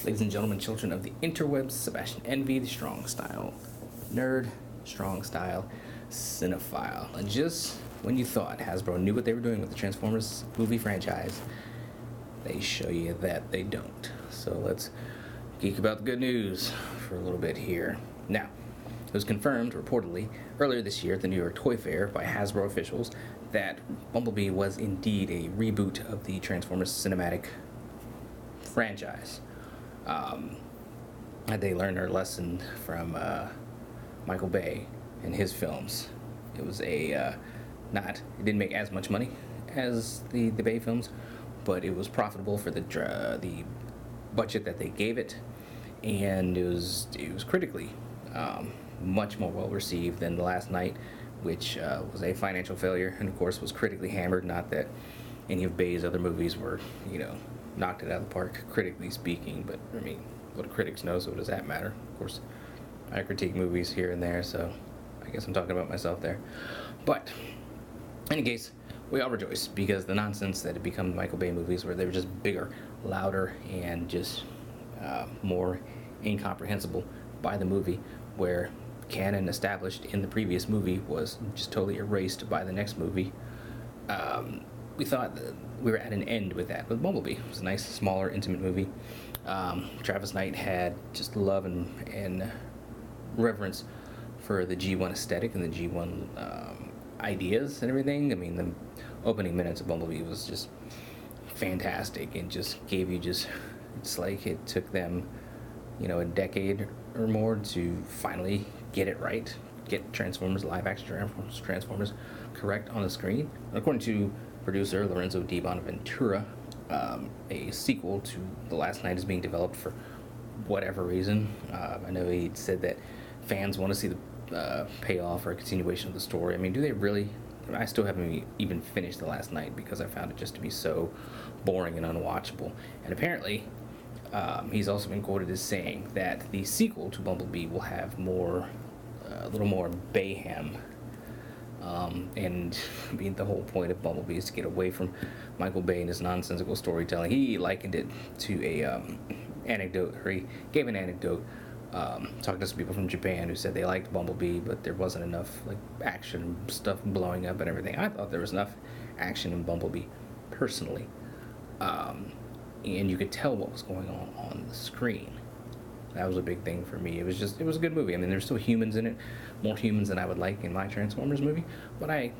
Ladies and gentlemen, children of the interwebs, Sebastian Envy, the strong style nerd, strong style cinephile. And just when you thought Hasbro knew what they were doing with the Transformers movie franchise, they show you that they don't. So let's geek about the good news for a little bit here. Now, it was confirmed, reportedly, earlier this year at the New York Toy Fair by Hasbro officials that Bumblebee was indeed a reboot of the Transformers cinematic franchise. They learned their lesson from Michael Bay and his films. It was it didn't make as much money as the Bay films, but it was profitable for the budget that they gave it, and it was critically much more well received than The Last Night, which was a financial failure and of course was critically hammered. Not that any of Bay's other movies were, knocked it out of the park, critically speaking, but I mean, what do critics know, so does that matter? Of course, I critique movies here and there, so I guess I'm talking about myself there. But, in any case, we all rejoice, because the nonsense that had become Michael Bay movies, where they were just bigger, louder, and just more incomprehensible by the movie, where canon established in the previous movie was just totally erased by the next movie. We thought that we were at an end with that with Bumblebee. It was a nice, smaller, intimate movie. Travis Knight had just love and reverence for the G1 aesthetic and the G1 ideas and everything. I mean, the opening minutes of Bumblebee was just fantastic and just gave you it's like it took them, a decade or more to finally get it right, get Transformers, live action Transformers correct on the screen. According to producer Lorenzo Di Bonaventura, a sequel to The Last Night is being developed for whatever reason. I know he said that fans want to see the payoff or a continuation of the story. I mean, do they really? I still haven't even finished The Last Night because I found it just to be so boring and unwatchable. And apparently, he's also been quoted as saying that the sequel to Bumblebee will have a little more Bayhem. And I mean, the whole point of Bumblebee is to get away from Michael Bay and his nonsensical storytelling. He likened it to he gave an anecdote, talking to some people from Japan who said they liked Bumblebee, but there wasn't enough action stuff blowing up and everything. I thought there was enough action in Bumblebee, personally, and you could tell what was going on the screen. That was a big thing for me. It was a good movie. I mean, there's still humans in it, more humans than I would like in my Transformers movie, but I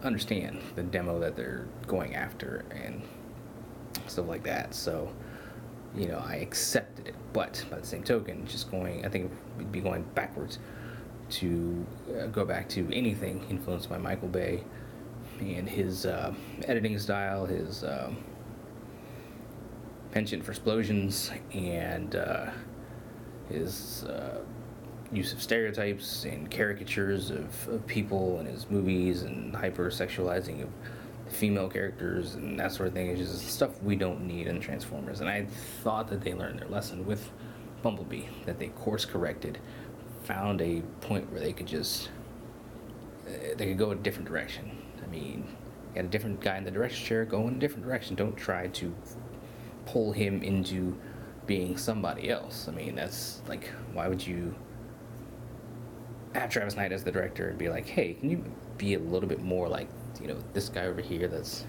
understand the demo that they're going after and stuff like that. So, I accepted it. But by the same token, I think we'd be going backwards to go back to anything influenced by Michael Bay and his editing style, his penchant for explosions, and his use of stereotypes and caricatures of people in his movies, and hyper-sexualizing of female characters and that sort of thing. It's just stuff we don't need in Transformers. And I thought that they learned their lesson with Bumblebee, that they course-corrected, found a point where they could go a different direction. I mean, you got a different guy in the direction chair, go in a different direction. Don't try to pull him into being somebody else. I mean, that's like, why would you have Travis Knight as the director and be like, hey, can you be a little bit more like, this guy over here? That's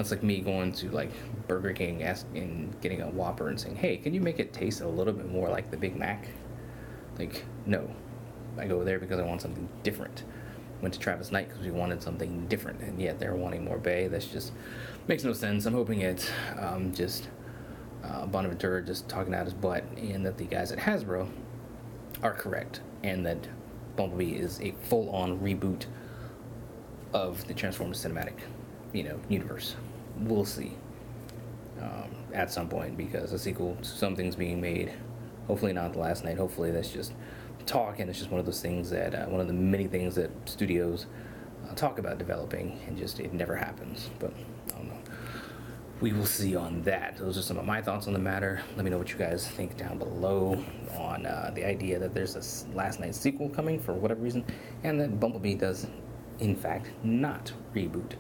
like me going to Burger King and getting a Whopper and saying, hey, can you make it taste a little bit more like the Big Mac? No, I go there because I want something different. Went to Travis Knight because we wanted something different, and yet they're wanting more Bay. That's just makes no sense. I'm hoping it's Bonaventura just talking out his butt, and that the guys at Hasbro are correct, and that Bumblebee is a full-on reboot of the Transformers cinematic, universe. We'll see at some point, because a sequel to something's being made. Hopefully not The Last Night. Hopefully that's just talk, and it's just one of those things that one of the many things that studios talk about developing, and just it never happens. But I don't know. We will see on that. Those are some of my thoughts on the matter. Let me know what you guys think down below on the idea that there's a Last Night sequel coming for whatever reason, and that Bumblebee does, in fact, not reboot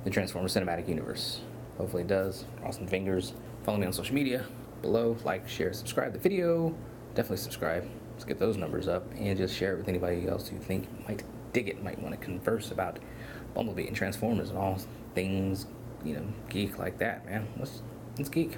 the Transformers cinematic universe. Hopefully it does. Cross some fingers. Follow me on social media. below. Like, share, subscribe the video. Definitely subscribe. Let's get those numbers up, and just share it with anybody else you think might dig it, might want to converse about Bumblebee and Transformers and all things, geek like that, man. Let's geek.